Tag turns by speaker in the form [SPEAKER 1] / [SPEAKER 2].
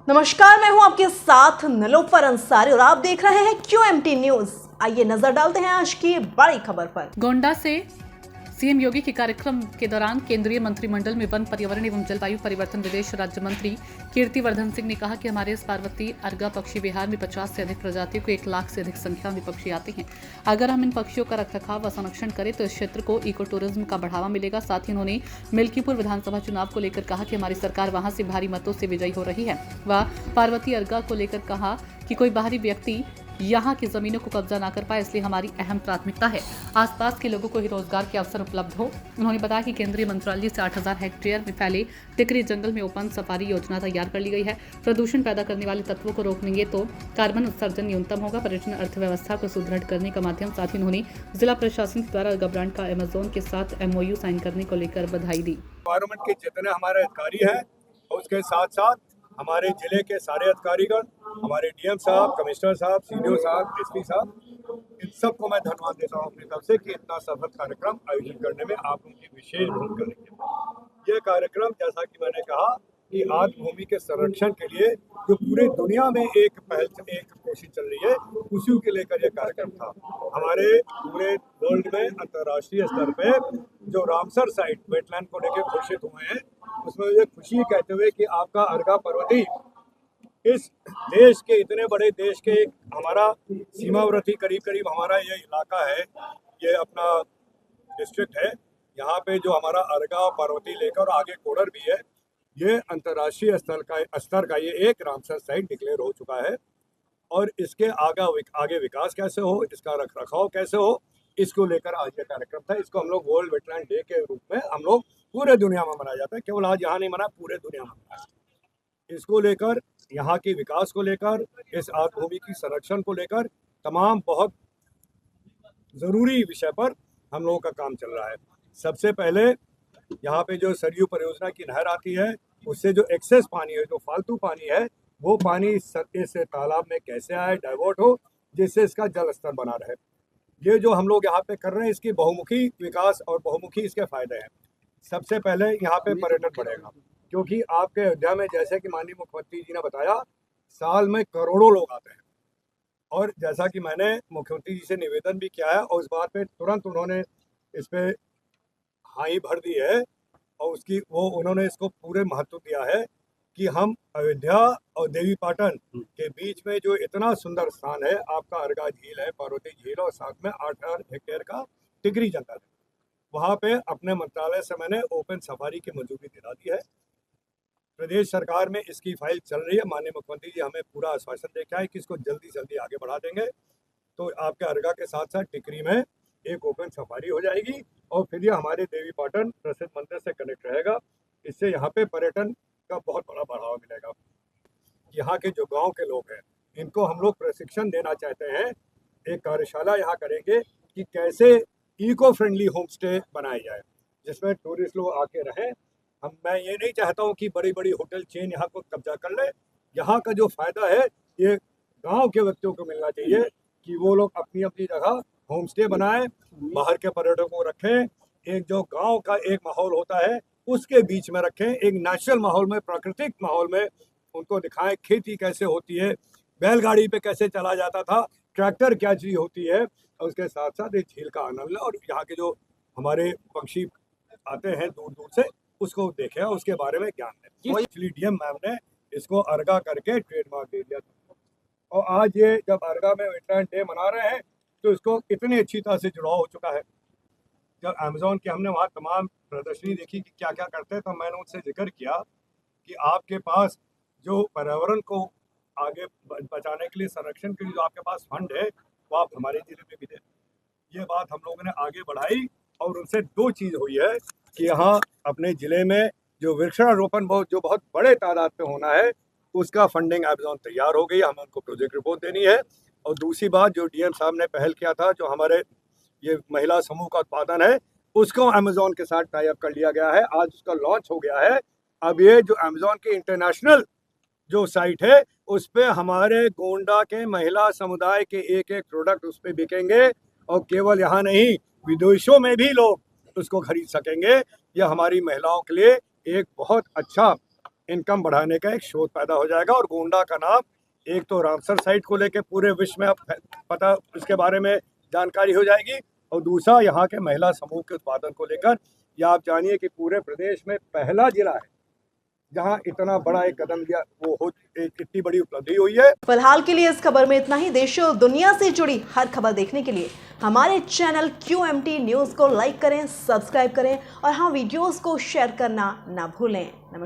[SPEAKER 1] नमस्कार, मैं हूं आपके साथ निलोफर अंसारी और आप देख रहे हैं QMT न्यूज। आइए नजर डालते हैं आज की बड़ी खबर पर।
[SPEAKER 2] गोंडा से सीएम योगी के कार्यक्रम के दौरान केंद्रीय मंत्रिमंडल में वन, पर्यावरण एवं जलवायु परिवर्तन विदेश राज्य मंत्री कीर्तिवर्धन सिंह ने कहा कि हमारे इस पार्वती अर्गा पक्षी विहार में 50 से अधिक प्रजातियों को 1 लाख से अधिक संख्या में पक्षी आते हैं। अगर हम इन पक्षियों का रखरखाव व संरक्षण करें तो इस क्षेत्र को इको टूरिज्म का बढ़ावा मिलेगा। साथ ही उन्होंने मिल्कीपुर विधानसभा चुनाव को लेकर कहा कि हमारी सरकार वहां से भारी मतों से विजयी हो रही है। वह पार्वती अर्गा को लेकर कहा कि कोई बाहरी व्यक्ति यहाँ की जमीनों को कब्जा ना कर पाए, इसलिए हमारी अहम प्राथमिकता है आसपास के लोगों को ही रोजगार के अवसर उपलब्ध हो। उन्होंने बताया कि केंद्रीय मंत्रालय से 8000 हेक्टेयर में फैले टिकरी जंगल में ओपन सफारी योजना तैयार कर ली गई है। प्रदूषण पैदा करने वाले तत्वों को रोकेंगे तो कार्बन उत्सर्जन न्यूनतम होगा। पर्यटन अर्थव्यवस्था को सुदृढ़ करने का माध्यम। साथ ही उन्होंने जिला प्रशासन द्वारा अर्गा ब्रांड का अमेजोन के साथ MOU साइन करने को लेकर बधाई दी।
[SPEAKER 3] एनवायरमेंट के जितने हमारे अधिकारी हैं और उसके साथ साथ हमारे जिले के सारे अधिकारीगण, हमारे DM साहब, कमिश्नर साहब, CDO साहब, SP साहब, इन सबको मैं धन्यवाद देता हूँ अपनी तरफ से कि इतना सफल कार्यक्रम आयोजित करने में आप उनकी विशेष भूमिका रही। ये कार्यक्रम, जैसा कि मैंने कहा, कि आज भूमि के संरक्षण के लिए जो पूरी दुनिया में एक कोशिश चल रही है, उसी के लेकर यह कार्यक्रम था। हमारे पूरे वर्ल्ड में अंतर्राष्ट्रीय स्तर पे जो रामसर साइट वेटलैंड को लेकर घोषित हुए हैं, उसमें मुझे खुशी कहते हुए कि आपका अर्गा पर्वती इस देश के, इतने बड़े देश के, हमारा सीमावर्ती करीब हमारा ये इलाका है, ये अपना डिस्ट्रिक्ट है, यहाँ पे जो हमारा अर्गा पर्वती लेकर आगे कोडर भी है, ये अंतर्राष्ट्रीय स्तर का ये एक रामसर साइट डिक्लेयर हो चुका है। और इसके आगे विकास कैसे हो, इसका रखरखाव कैसे हो, इसको लेकर आज ये कार्यक्रम था। इसको हम लोग वर्ल्ड वेटलैंड डे के रूप में हम लोग पूरे दुनिया में मनाया जाता है, केवल आज यहाँ नहीं मना, पूरे दुनिया में मनाया। इसको लेकर, यहाँ के विकास को लेकर, इस भूमि की संरक्षण को लेकर तमाम बहुत ज़रूरी विषय पर हम लोगों का काम चल रहा है। सबसे पहले यहाँ पे जो सरयू परियोजना की नहर आती है, उससे जो एक्सेस पानी है, जो फालतू पानी है, वो पानी इस तालाब में कैसे आए, डाइवर्ट हो, जिससे इसका जल स्तर बना रहे। ये जो हम लोग यहाँ पे कर रहे हैं, इसकी बहुमुखी विकास और बहुमुखी इसके फायदे हैं। सबसे पहले यहाँ पे पर्यटन बढ़ेगा, क्योंकि आपके अयोध्या में, जैसे कि माननीय मुख्यमंत्री जी ने बताया, साल में करोड़ों लोग आते हैं। और जैसा कि मैंने मुख्यमंत्री जी से निवेदन भी किया है और उस बात पे तुरंत उन्होंने इस पे हाँ भर दी है, और उन्होंने इसको पूरे महत्व दिया है कि हम अयोध्या और देवीपाटन के बीच में जो इतना सुंदर स्थान है, आपका अर्गा झील है, पार्वती झील, और साथ में 8000 हेक्टेयर का टिकरी जंगल है, वहाँ पे अपने मंत्रालय से मैंने ओपन सफारी की मंजूरी दिला दी है। प्रदेश सरकार में इसकी फाइल चल रही है। माननीय मुख्यमंत्री जी हमें पूरा आश्वासन दे के आए कि इसको जल्दी से जल्दी आगे बढ़ा देंगे, तो आपके अर्गा के साथ साथ टिकरी में एक ओपन सफारी हो जाएगी, और फिर ये हमारे देवीपाटन प्रसिद्ध मंदिर से कनेक्ट रहेगा। इससे यहाँ पे पर्यटन का बहुत बड़ा बढ़ावा मिलेगा। यहाँ के जो गांव के लोग हैं, इनको हम लोग प्रशिक्षण देना चाहते हैं। एक कार्यशाला यहाँ करेंगे कि कैसे इको फ्रेंडली होम स्टे बनाया जाए, जिसमें टूरिस्ट लोग आके रहें। मैं ये नहीं चाहता हूँ कि बड़ी बड़ी होटल चेन यहाँ को कब्जा कर ले। यहाँ का जो फायदा है, ये गाँव के व्यक्तियों को मिलना चाहिए कि वो लोग अपनी अपनी जगह होम स्टे बनाएं, बाहर के पर्यटकों को रखें, एक जो गांव का एक माहौल होता है उसके बीच में रखें, एक नेचुरल माहौल में, प्राकृतिक माहौल में उनको दिखाएं खेती कैसे होती है, बैलगाड़ी पे कैसे चला जाता था, ट्रैक्टर क्या चीज़ होती है, और उसके साथ साथ एक झील का आनंद लें, और यहाँ के जो हमारे पक्षी आते हैं दूर दूर से, उसको देखें, उसके बारे में ज्ञान दें। एक्चुअली DM मैम ने इसको अर्गा करके ट्रेडमार्क दे दिया था, और आज ये जब अर्गा में वेटलैंड डे मना रहे हैं, तो इसको इतनी अच्छी तरह से जुड़ाव हो चुका है। जब अमेज़न की हमने वहाँ तमाम प्रदर्शनी देखी कि क्या क्या करते हैं, तो मैंने उनसे जिक्र किया कि आपके पास जो पर्यावरण को आगे बचाने के लिए, संरक्षण के लिए जो आपके पास फंड है, वो आप हमारे जिले में भी दें। ये बात हम लोगों ने आगे बढ़ाई, और उनसे 2 चीज़ हुई है कि यहाँ अपने ज़िले में जो वृक्षारोपण जो बहुत बड़े तादाद पे होना है, उसका फंडिंग अमेज़न तैयार हो गई, हमें उनको प्रोजेक्ट रिपोर्ट देनी है। और दूसरी बात, जो DM साहब ने पहल किया था, जो हमारे ये महिला समूह का उत्पादन है, उसको अमेज़न के साथ टाई अप कर लिया गया है, आज उसका लॉन्च हो गया है। अब ये जो अमेज़न की इंटरनेशनल जो साइट है, उस पे हमारे गोंडा के महिला समुदाय के एक प्रोडक्ट उस पे बिकेंगे, और केवल यहाँ नहीं, विदेशों में भी लोग उसको खरीद सकेंगे। यह हमारी महिलाओं के लिए एक बहुत अच्छा इनकम बढ़ाने का एक स्रोत पैदा हो जाएगा। और गोंडा का नाम एक तो रामसर साइट को लेकर पूरे विश्व में अब पता इसके बारे में जानकारी हो जाएगी, और दूसरा यहाँ के महिला समूह के उत्पादन को लेकर या आप जानिए कि पूरे प्रदेश में पहला जिला है जहाँ इतना बड़ा एक कदम लिया, इतनी बड़ी उपलब्धि हुई है।
[SPEAKER 1] फिलहाल के लिए इस खबर में इतना ही। देश और दुनिया से जुड़ी हर खबर देखने के लिए हमारे चैनल QMT न्यूज़ को लाइक करें, सब्सक्राइब करें और हाँ, वीडियोस को शेयर करना ना भूलें।